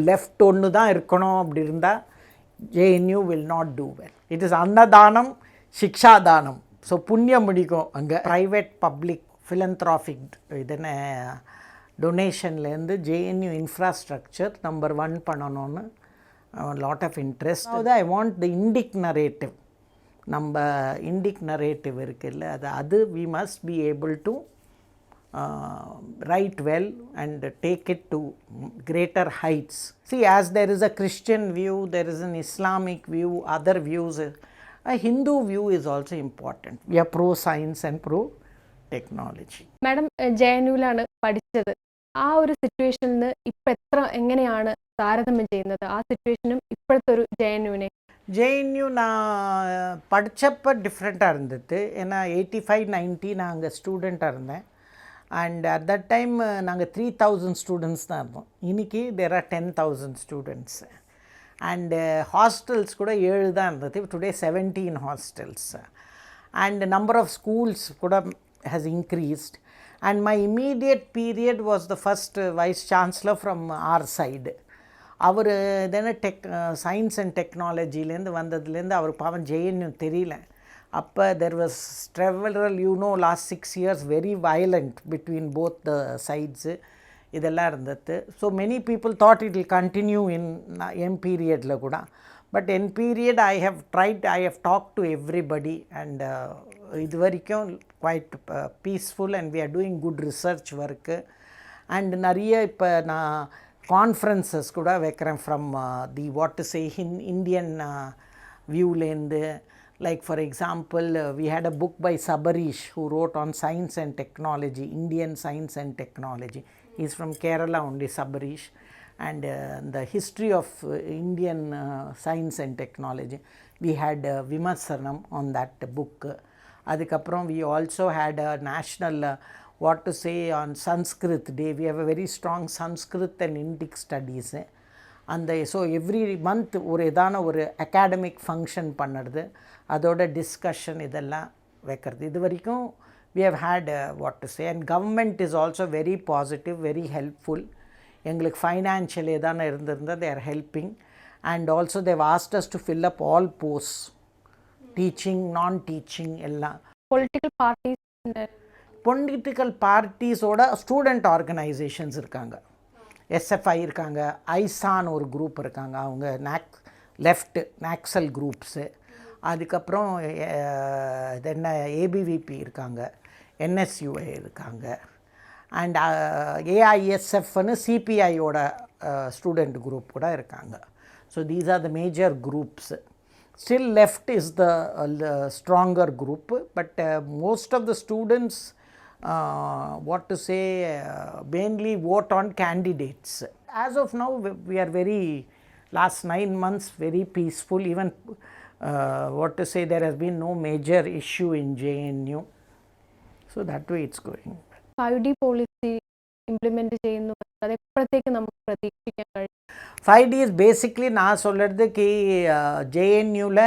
Left ஒன்று தான் இருக்கணும் அப்படி இருந்தால் JNU will not do well. It is அன்னதானம் சிக்ஷாதானம். ஸோ புண்ணியம் முடிக்கும் அங்கே. ப்ரைவேட் பப்ளிக் ஃபிலந்த்ராஃபிக் இதென்ன டொனேஷன்லேருந்து JNU இன்ஃப்ராஸ்ட்ரக்சர் நம்பர் 1 பண்ணணும்னு லாட் ஆஃப் இன்ட்ரெஸ்ட். அதாவது ஐ வாண்ட் த இண்டிக் நரேட்டிவ். நம்ம இண்டிக் நரேட்டிவ் இருக்குல்ல, அது we must be able to write well and take it to greater heights. See, as there is a Christian view, there is an Islamic view, other views. A Hindu view is also important. We are pro science and pro technology. Madam, JNU-ലാണ് പഠിച്ചത്. ആ ഒരു സിറ്റുവേഷനിൽ ഇപ്പോൾ എങ്ങനെയാണ് താരതമ്യം ചെയ്യുന്നത്? ആ സിറ്റുവേഷനും ഇപ്പോഴത്തെ ഒരു JNU நான் படித்தப்போ டிஃப்ரெண்ட்டாக இருந்தது. ஏன்னா 85-90 நான் அங்கே ஸ்டூடெண்ட்டாக இருந்தேன். அண்ட் அட் தட் டைம் நாங்கள் 3000 ஸ்டூடெண்ட்ஸ் தான் இருந்தோம். இன்றைக்கி there are 10,000 students. And hostels கூட 7 தான் இருந்தது. Today 17 hostels. And number of schools கூட has increased. And my immediate period was the first vice chancellor from our side. அவர் தானே சயின்ஸ் அண்ட் டெக்னாலஜிலேருந்து வந்ததுலேருந்து அவர் பாவம் JNU தெரியல. அப்போ there was ட்ரெவலரல் last 6 years very violent between both the sides. இதெல்லாம் இருந்தது. So many people thought it will continue in என் பீரியடில் கூட. பட் என் period I have talk to everybody and இது வரைக்கும் quite peaceful and we are doing good research work. And நிறைய இப்போ நான் கான்ஃபரன்சஸ் கூட வைக்கிறேன் from the what to say Indian வியூலேருந்து. Like for example, we had a book by Sabarish who wrote on science and technology, Indian science and technology. He's from Kerala only, Sabarish. And the history of Indian science and technology. We had Vimarsanam on that book. Adikapram we also had a national, what to say, on Sanskrit day. We have a very strong Sanskrit and Indic studies. அந்த so every month ஒரு ஏதான ஒரு academic function பண்ணுறது, அதோட discussion இதெல்லாம் வைக்கிறது. இது வரைக்கும் we have had what to say, and government is also very positive, very helpful. எங்களுக்கு ஃபைனான்ஷியல் ஏதான இருந்திருந்தால் they are helping, and also they have asked us to fill up all posts, teaching, non-teaching எல்லாம். Political பார்ட்டிஸோட student organisations இருக்காங்க. SFI இருக்காங்க, ஐசான் ஒரு group இருக்காங்க, அவங்க நாக்சல் groups. அதுக்கப்புறம் என்ன ABVP இருக்காங்க, NSUA இருக்காங்க, அண்ட் AISFன்னு CPIயோட ஸ்டூடெண்ட் குரூப் கூட இருக்காங்க. So these are the major groups. Still left is the stronger group, but most of the students what to say, mainly vote on candidates. As of now, we are very, last 9 months, very peaceful. Even what to say, there has been no major issue in JNU. So that way it's going. 5D policy implement ചെയ്യുന്നു, അത് എപ്പോഴത്തേക്ക് നമുക്ക് പ്രതീക്ഷിക്കാൻ കഴിയും? 5D is basically நான் சொல்கிறது கி JNUல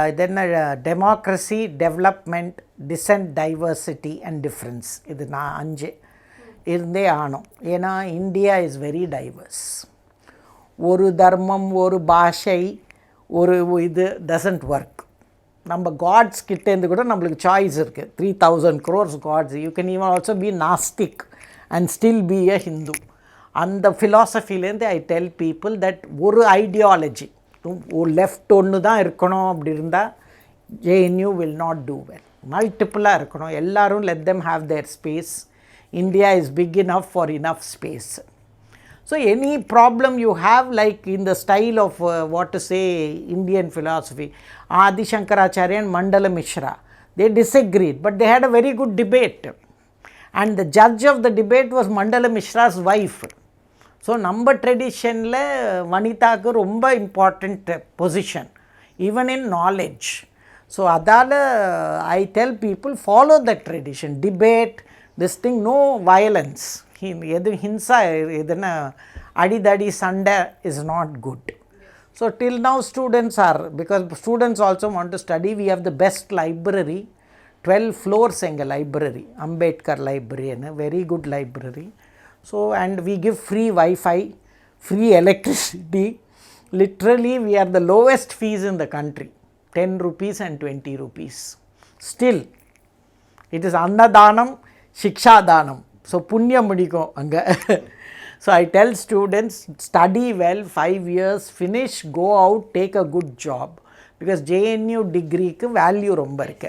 இதென்ன democracy, development, dissent, diversity and difference. இது நான் 5 இருந்தே ஆனோம். ஏன்னா இந்தியா இஸ் வெரி டைவர்ஸ். ஒரு தர்மம், ஒரு பாஷை, ஒரு இது டசன்ட் ஒர்க். நம்ம காட்ஸ் கிட்டேருந்து கூட நம்மளுக்கு சாய்ஸ் இருக்குது. 3000 crores gods. You can even also be நாஸ்டிக் and still be a Hindu. அந்த ஃபிலாசபிலேருந்து ஐ டெல் பீப்புள் தட் ஒரு ஐடியாலஜி, ஒரு லெஃப்ட் ஒன்று தான் இருக்கணும் அப்படி இருந்தால் JNU will not do well. மல்டிப்புளாக இருக்கணும். எல்லோரும் let them have their space. India is big enough for enough space. So any problem you have, like in the style of what to say, Indian philosophy, Adi Shankaracharya and Mandala Mishra, they disagreed, but they had a very good debate. And the judge of the debate was Mandala Mishra's wife. So நம்ம ட்ரெடிஷனில் வனிதாவுக்கு ரொம்ப important position, even in knowledge. So அதால் I tell people follow the tradition, debate, this thing, no violence. எது ஹிம்சா, எதுனா அடிதடி சண்டை is not good. So till now students are, because students also want to study. We have the best library, 12 floors எங்கள் library, Ambedkar லைப்ரரின்னு, very good library. So and we give free Wi-Fi free electricity. Literally, we are the lowest fees in the country, 10 rupees and 20 rupees. Still, it is Annadanam, Shikshadanam. So, Punya Mudiko anga. So, I tell students, study well, 5 years, finish, go out, take a good job. Because JNU degree ku value romba irukku.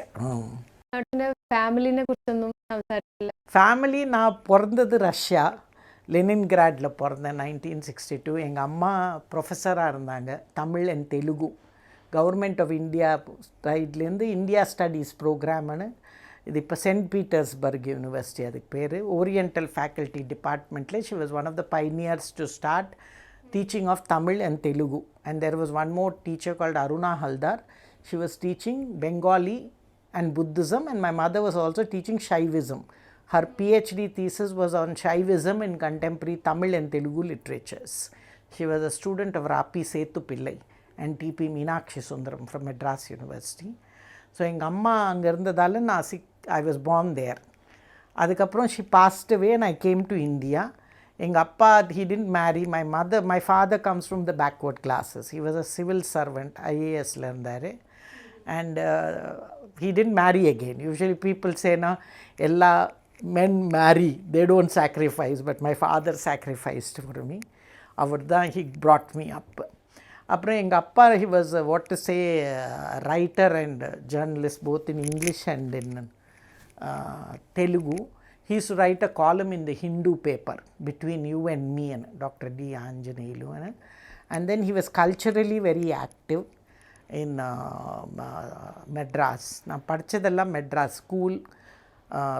ഫാമിലിനെ കുറിച്ചൊന്നും സംസാരിച്ചില്ല. Family நான் பிறந்தது Russia, லெனின்கிராடில் பிறந்தேன் 1962. எங்கள் அம்மா ப்ரொஃபஸராக இருந்தாங்க, Tamil and Telugu. Government of India சைட்லேருந்து இந்தியா ஸ்டடீஸ் ப்ரோக்ராம்னு, இது இப்போ சென்ட் பீட்டர்ஸ்பர்க் யூனிவர்சிட்டி அதுக்கு பேர், ஓரியண்டல் ஃபேக்கல்ட்டி டிபார்ட்மெண்ட்டில் she was one of the pioneers to start teaching of Tamil and Telugu. And there was one more teacher called Aruna Haldar. She was teaching Bengali and Buddhism, and my mother was also teaching Shaivism. Her PhD thesis was on Shaivism in contemporary Tamil and Telugu literatures. She was a student of Rapi Sethu Pillai and TP Meenakshi Sundaram from Madras University. So, எங்கள் அம்மா அங்கே இருந்ததால் I was born there. அதுக்கப்புறம் she passed away and I came to India. எங்கள் அப்பா, he didn't marry. My father comes from the backward classes. He was a civil servant, IASல இருந்தார். And he didn't marry again. Usually people say, no, எல்லா men marry, they don't sacrifice, but my father sacrificed for me. அவர் தான் he brought me up. அப்புறம் எங்கள் அப்பா, he was what to say, writer and journalist both in English and in Telugu. He used to write a column in the Hindu paper between you and me and Dr. D. Anjaneyulu. And then he was culturally very active in Madras. நான் படித்ததெல்லாம் Madras school,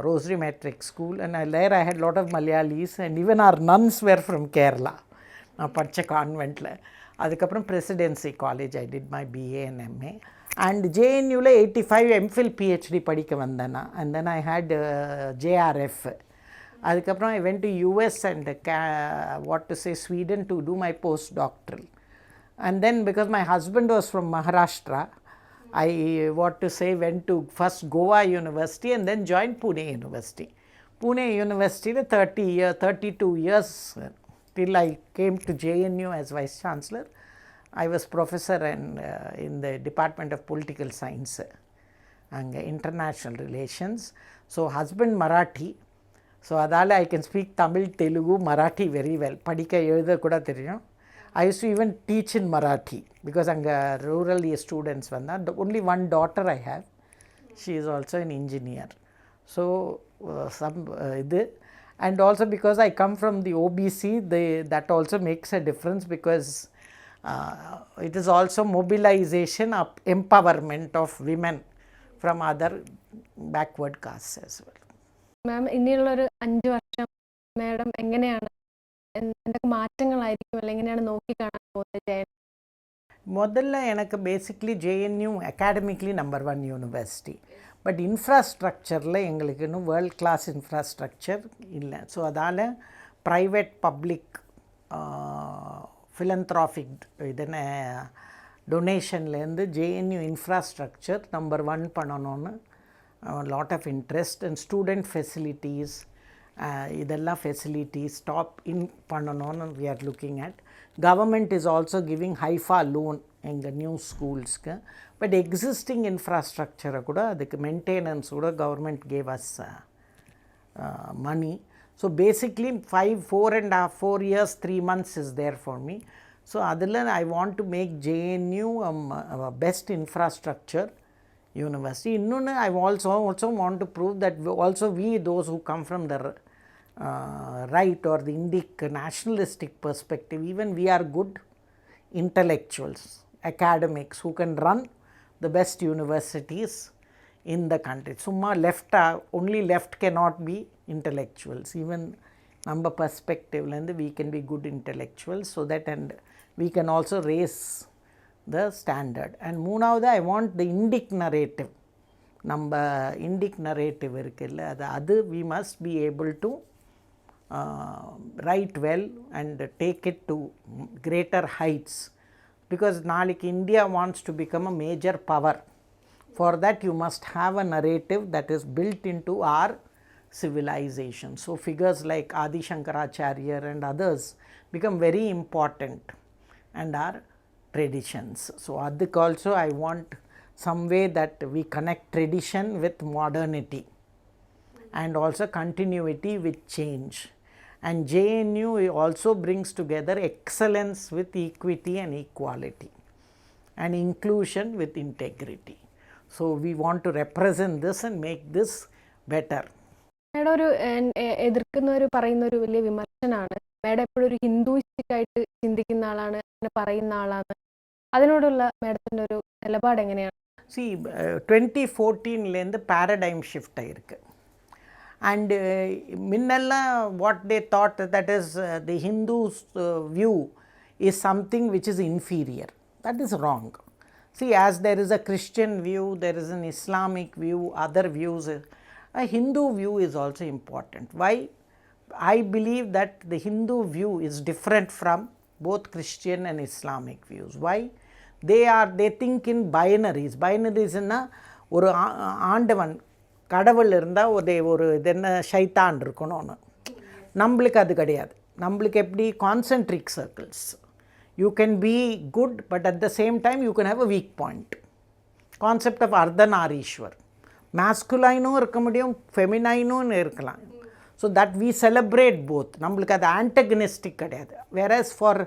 Rosary Metric School, and there I had a lot of Malayalis, and even our nuns were from Kerala. நான் படித்த கான்வெண்ட்டில். அதுக்கப்புறம் Presidency College, I did my BA and MA. And JNUல 85 MPhil PhD படிக்க வந்தேன். And then I had JRF. அதுக்கப்புறம் I went to US and what to say, Sweden to do my postdoctoral. And then because my husband was from Maharashtra, I what to say went to first Goa University and then joined Pune University. Pune University 32 years till I came to JNU as Vice Chancellor. I was professor in the Department of Political Science and International Relations. So, husband Marathi. So, adala I can speak Tamil, Telugu, Marathi very well. Padika எழுத கூட தெரியும். I used to even teach in Marathi because அங்கே rural students வந்தால். Only one daughter I have. She is also an engineer. So, and also because I come from the OBC, that also makes a difference because it is also mobilization of empowerment of women from other backward castes as well. Ma'am, ഇനിയുള്ളൊരു 5 വർഷം madam എങ്ങനെയാണ്, എന്തൊക്കെ മാറ്റങ്ങളായിരിക്കും അല്ലെങ്കിൽ എങ്ങനെയാണ് നോക്കിക്കാണാൻ പോകുന്നത്? முதல்ல எனக்கு basically JNU academically number 1 university. But இன்ஃப்ராஸ்ட்ரக்சரில் எங்களுக்கு இன்னும் வேர்ல்ட் கிளாஸ் இன்ஃப்ராஸ்ட்ரக்சர் இல்லை. ஸோ அதால் ப்ரைவேட் பப்ளிக் philanthropic இதனை டொனேஷன்லேருந்து JNU இன்ஃப்ராஸ்ட்ரக்சர் நம்பர் 1 பண்ணணும்னு lot of interest. And student facilities, இதெல்லாம் ஃபெசிலிட்டிஸ் டாப் இன் பண்ணணும்னு we are looking at. Government is also giving HIFA loan எங்கள் நியூ ஸ்கூல்ஸ்க்கு. பட் எக்ஸிஸ்டிங் இன்ஃப்ராஸ்ட்ரக்சரை கூட அதுக்கு மெயின்டெனன்ஸ் கூட government gave us money. So, basically 4 years 3 months is there for me. So, adila I want to make JNU best infrastructure university. Innone I also want to prove that we those who come from the right or the Indic nationalistic perspective, even we are good intellectuals, academics who can run the best universities in the country. Summa left, only left cannot be intellectuals. Even number perspective we can be good intellectuals, so that and we can also raise the standard. And moonavada I want the Indic narrative. Number Indic narrative irukilla adu we must be able to write well and take it to greater heights, because nalik India wants to become a major power. For that you must have a narrative that is built into our civilization. So figures like Adi Shankaracharya and others become very important and are traditions. So adukku also I want some way that we connect tradition with modernity and also continuity with change. And JNU also brings together excellence with equity and equality and inclusion with integrity. So we want to represent this and make this better. Madam ഒരു എതിർക്കുന്നവർ പറയുന്ന ഒരു വലിയ വിമർശനമാണ് madam എപ്പോഴും ഒരു ഹിന്ദുയിസ്റ്റിക് ആയിട്ട് ചിന്തിക്കുന്ന ആളാണ്, അങ്ങനെ പറയുന്ന ആളാണ്. അതിനോടുള്ള മേഡത്തിൻ്റെ ഒരു നിലപാട് എങ്ങനെയാണ്? See, 2014 paradigm shift ஆயிருக்கு. And minnella what they thought, that is the Hindu's view is something which is inferior. That is wrong. See, as there is a Christian view, there is an Islamic view, other views, a Hindu view is also important. Why? I believe that the Hindu view is different from both Christian and Islamic views. Why? They think in binaries. Binaries na ஒரு ஆண்டவன் கடவுள் இருந்தால் ஒரு இது என்ன ஷைத்தான் இருக்கணும்னு. நம்மளுக்கு அது கிடையாது. நம்மளுக்கு எப்படி concentric circles. You can be good but at the same time you can have a weak point. Concept of Ardhanarishvar. மேஸ்குலைனும் இருக்க முடியும், ஃபெமினைனும் இருக்கலாம். So that we celebrate both. நம்மளுக்கு அது ஆன்டகனிஸ்டிக் கிடையாது. Whereas for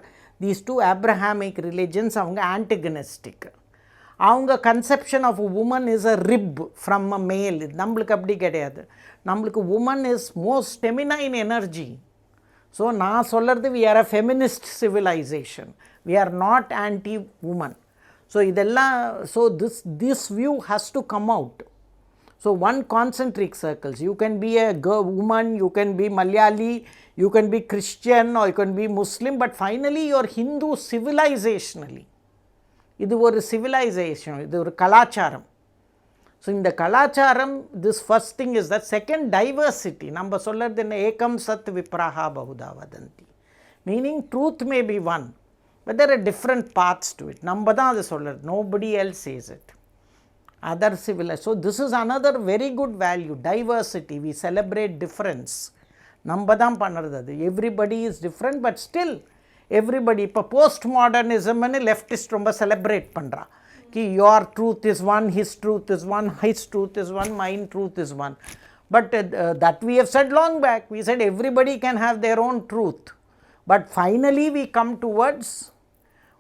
these two Abrahamic religions அவங்க antagonistic. அவங்க conception of woman is a rib from a male. நம்மளுக்கு அப்படி கிடையாது. நம்மளுக்கு woman is most feminine energy. So நான் சொல்கிறது we R a feminist civilisation. We are not anti woman. So இதெல்லாம் so this view has to come out. So one concentric circles, you can be a woman, you can be Malayali, you can be Christian or you can be Muslim, but finally you are Hindu civilizationally. Idu oru civilization, idu oru kalacharam. So in the kalacharam, this first thing is that. Second, diversity. Namba solladhu enna ekam sat vipraha bahuda vadanti, meaning truth may be one, but there are different paths to it. Namba dhaan adu solladhu, nobody else says it. Other civilized. So this is another very good value, diversity. We celebrate difference. Nambadam pannaradhu. Everybody is different, but still everybody. இப்போ post மாடர்னிசம்னு leftist ரொம்ப celebrate பண்ணுறா. ki your truth is one, his truth is one, his truth is one, mine truth is one. But that we have said long back. We said everybody can have their own truth. But finally we come towards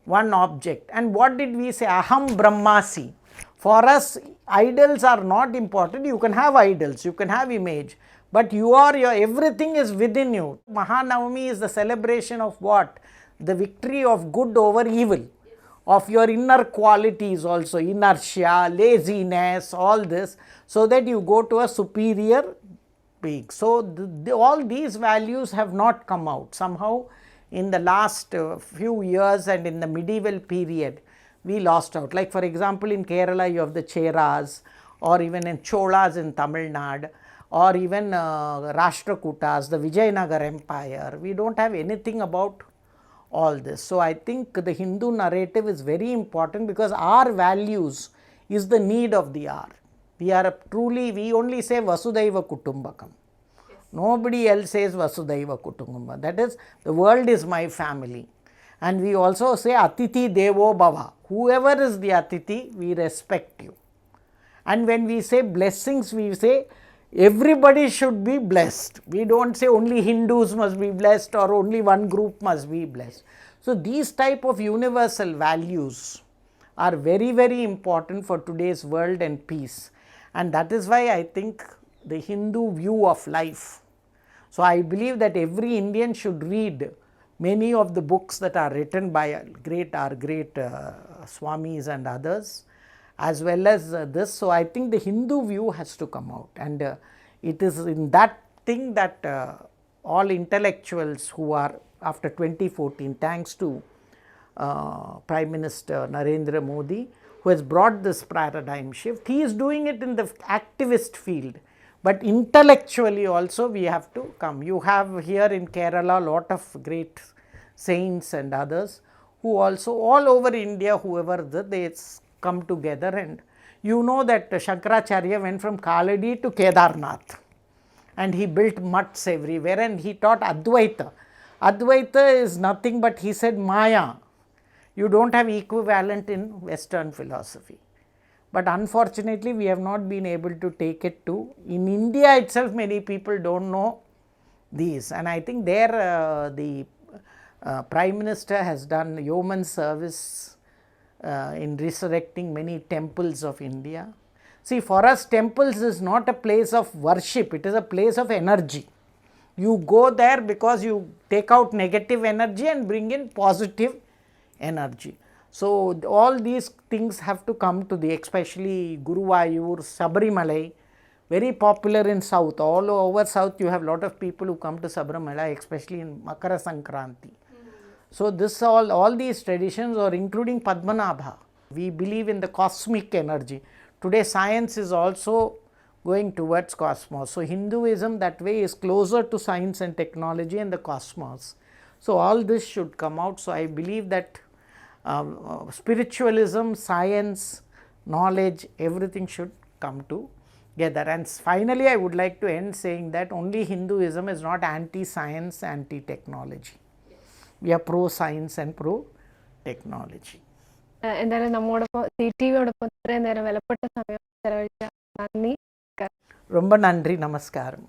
one object. And what did we say? Aham Brahmasi. For us, idols are not important. You can have idols, you can have image, but your everything is within you. Mahanavami is the celebration of what? The victory of good over evil, of your inner qualities also, inertia, laziness, all this, so that you go to a superior being. So all these values have not come out. Somehow in the last few years and in the medieval period, we lost out. Like for example, in Kerala you have the Cheras, or even in Cholas in Tamil Nadu, or even Rashtrakutas, the Vijayanagar Empire. We don't have anything about all this. So I think the Hindu narrative is very important, because our values is the need of the hour. We only say Vasudhaiva Kutumbakam. Nobody else says Vasudhaiva Kutumbakam. That is, the world is my family. And we also say Atiti Devo Bhava. Whoever is the Atiti, we respect you. And when we say blessings, we say everybody should be blessed. We don't say only Hindus must be blessed or only one group must be blessed. So these type of universal values are very, very important for today's world and peace. And that is why I think the Hindu view of life. So I believe that every Indian should read many of the books that are written by our great Swamis and others, as well as this. So I think the Hindu view has to come out, and it is in that thing that all intellectuals who are after 2014, thanks to Prime Minister Narendra Modi, who has brought this paradigm shift. He is doing it in the activist field, but intellectually also we have to come. You have here in Kerala a lot of great saints and others who also all over India, whoever they come together. And you know that Shankaracharya went from Kaladi to Kedarnath, and he built mutts everywhere, and he taught Advaita. Advaita is nothing but, he said, Maya. You don't have equivalent in Western philosophy. But unfortunately, we have not been able to take it to, in India itself, many people don't know these. And I think there the Prime Minister has done yeoman service in resurrecting many temples of India. See, for us, temples is not a place of worship, it is a place of energy. You go there because you take out negative energy and bring in positive energy. So, all these things have to come to the, especially Guruvayur, Sabarimalai, very popular in south. All over south you have lot of people who come to Sabarimalai, especially in Makara Sankranti. So, this all these traditions, or including Padmanabha, we believe in the cosmic energy. Today science is also going towards cosmos. So, Hinduism that way is closer to science and technology and the cosmos. So, all this should come out. So, I believe that spiritualism, science, knowledge, everything should come together. And finally, I would like to end saying that only Hinduism is not anti-science, anti-technology. We are pro-science and pro-technology. എന്തായാലും നമ്മോടൊപ്പം CTVയോടൊപ്പം ഇത്രയും നേരം വിലപ്പെട്ട സമയം ചെലവഴിച്ച നന്ദി. ரொம்ப நன்றி, நமஸ்காரம்.